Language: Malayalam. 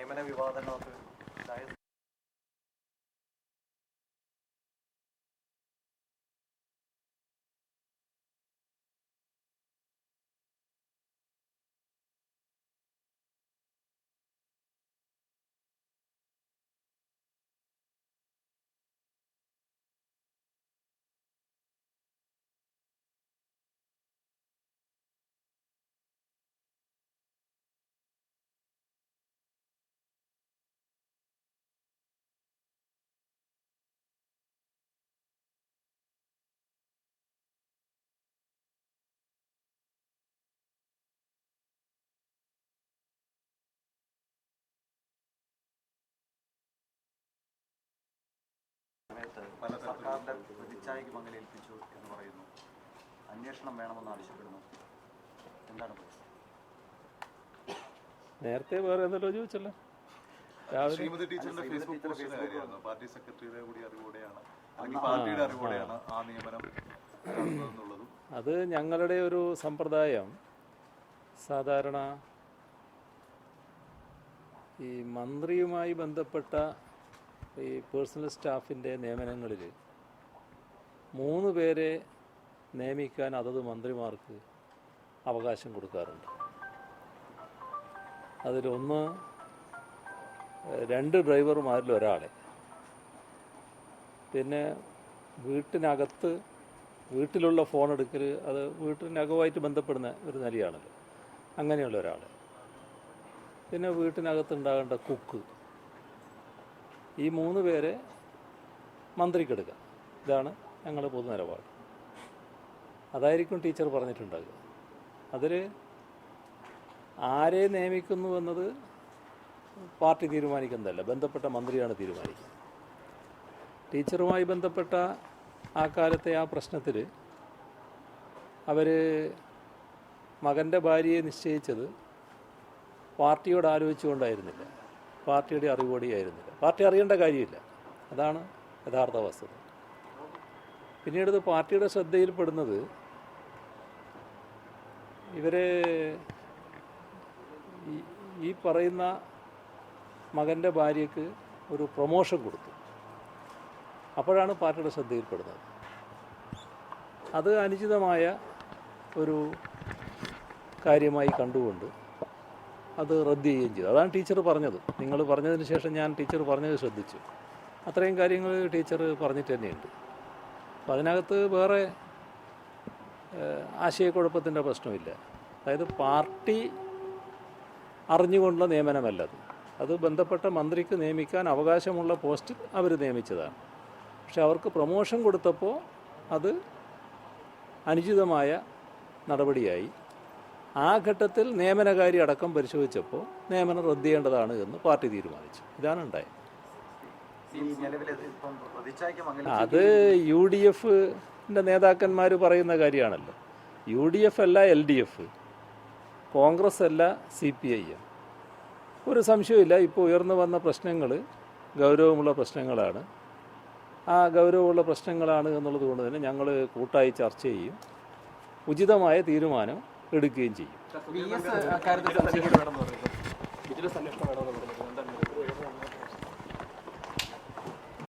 നിയമന വിവാദങ്ങളൊക്കെ സർക്കാരിന്റെ പ്രതിച്ഛായയ്ക്ക് മങ്ങലേൽപ്പിച്ചു എന്ന് പറയുന്നു. അന്വേഷണം വേണമെന്ന് ആവശ്യപ്പെടുന്നു. എന്താണ് നേരത്തെ വേറെ എന്തെല്ലോ ചോദിച്ചല്ലോ. ശ്രീമതി ടീച്ചറിന്റെ ഫേസ്ബുക്ക് പോസ്റ്റിന്റെ കാര്യമായിരുന്നു. പാർട്ടി സെക്രട്ടറിയുടെ കൂടി അറിവോടെയാണ് അല്ലെങ്കിൽ പാർട്ടിയുടെ അറിവോടെയാണ് ആ നിയമനം നടന്നതെന്നുള്ളതും. അത് ഞങ്ങളുടെ ഒരു സമ്പ്രദായം. സാധാരണ ഈ മന്ത്രിയുമായി ബന്ധപ്പെട്ട ഈ പേഴ്സണൽ സ്റ്റാഫിൻ്റെ നിയമനങ്ങളിൽ 3 പേരെ നിയമിക്കാൻ അതത് മന്ത്രിമാർക്ക് അവകാശം കൊടുക്കാറുണ്ട്. അതിലൊന്ന് 2 ഡ്രൈവർമാരിൽ ഒരാളെ, പിന്നെ വീട്ടിലുള്ള ഫോൺ എടുക്കൽ, അത് വീട്ടിനകവുമായിട്ട് ബന്ധപ്പെടുന്ന ഒരു നിലയാണല്ലോ, അങ്ങനെയുള്ള ഒരാൾ, പിന്നെ വീട്ടിനകത്തുണ്ടാകേണ്ട കുക്ക്, ഈ 3 പേരെ മന്ത്രിക്കെടുക്കാം. ഇതാണ് ഞങ്ങളുടെ പൊതു നിലപാട്. അതായിരിക്കും ടീച്ചർ പറഞ്ഞിട്ടുണ്ടാകുക. അതിൽ ആരെ നിയമിക്കുന്നു എന്നത് പാർട്ടി തീരുമാനിക്കുന്നതല്ല, ബന്ധപ്പെട്ട മന്ത്രിയാണ് തീരുമാനിക്കുന്നത്. ടീച്ചറുമായി ബന്ധപ്പെട്ട ആ കാലത്തെ ആ പ്രശ്നത്തിൽ അവർ മകൻ്റെ ഭാര്യയെ നിശ്ചയിച്ചത് പാർട്ടിയോട് ആലോചിച്ചുകൊണ്ടായിരുന്നില്ല, പാർട്ടിയുടെ അറിവോടെയായിരുന്നില്ല. പാർട്ടി അറിയേണ്ട കാര്യമില്ല, അതാണ് യഥാർത്ഥ വസ്തുത. പിന്നീട് ഇത് പാർട്ടിയുടെ ശ്രദ്ധയിൽപ്പെടുന്നത് ഇവരെ ഈ പറയുന്ന മകൻ്റെ ഭാര്യയ്ക്ക് ഒരു പ്രൊമോഷൻ കൊടുത്തു. അപ്പോഴാണ് പാർട്ടിയുടെ ശ്രദ്ധയിൽപ്പെടുന്നത്. അത് അനുചിതമായ ഒരു കാര്യമായി കണ്ടുകൊണ്ട് അത് റദ്ദ് ചെയ്യുകയും ചെയ്തു. അതാണ് ടീച്ചർ പറഞ്ഞത്. നിങ്ങൾ പറഞ്ഞതിന് ശേഷം ഞാൻ ടീച്ചർ പറഞ്ഞത് ശ്രദ്ധിച്ചു. അത്രയും കാര്യങ്ങൾ ടീച്ചർ പറഞ്ഞിട്ട് തന്നെയുണ്ട്. അപ്പം അതിനകത്ത് വേറെ ആശയക്കുഴപ്പത്തിൻ്റെ പ്രശ്നമില്ല. അതായത് പാർട്ടി അറിഞ്ഞുകൊണ്ടുള്ള നിയമനമല്ലത്. അത് ബന്ധപ്പെട്ട മന്ത്രിക്ക് നിയമിക്കാൻ അവകാശമുള്ള പോസ്റ്റിൽ അവർ നിയമിച്ചതാണ്. പക്ഷെ അവർക്ക് പ്രൊമോഷൻ കൊടുത്തപ്പോൾ അത് അനുചിതമായ നടപടിയായി. ആ ഘട്ടത്തിൽ നിയമനകാരി അടക്കം പരിശോധിച്ചപ്പോൾ നിയമനം റദ്ദ് ചെയ്യേണ്ടതാണ് എന്ന് പാർട്ടി തീരുമാനിച്ചു. ഇതാണ് ഉണ്ടായത്. അത് UDFൻ്റെ നേതാക്കന്മാർ പറയുന്ന കാര്യമാണല്ലോ. UDF അല്ല LDF, കോൺഗ്രസ് അല്ല CPIM. ഒരു സംശയമില്ല, ഇപ്പോൾ ഉയർന്നു വന്ന പ്രശ്നങ്ങൾ ഗൗരവമുള്ള പ്രശ്നങ്ങളാണ്. ആ ഗൗരവമുള്ള പ്രശ്നങ്ങളാണ് എന്നുള്ളത് കൊണ്ട് തന്നെ ഞങ്ങൾ കൂട്ടായി ചർച്ച ചെയ്യും, ഉചിതമായ തീരുമാനം എടുക്കുകയും ചെയ്യും.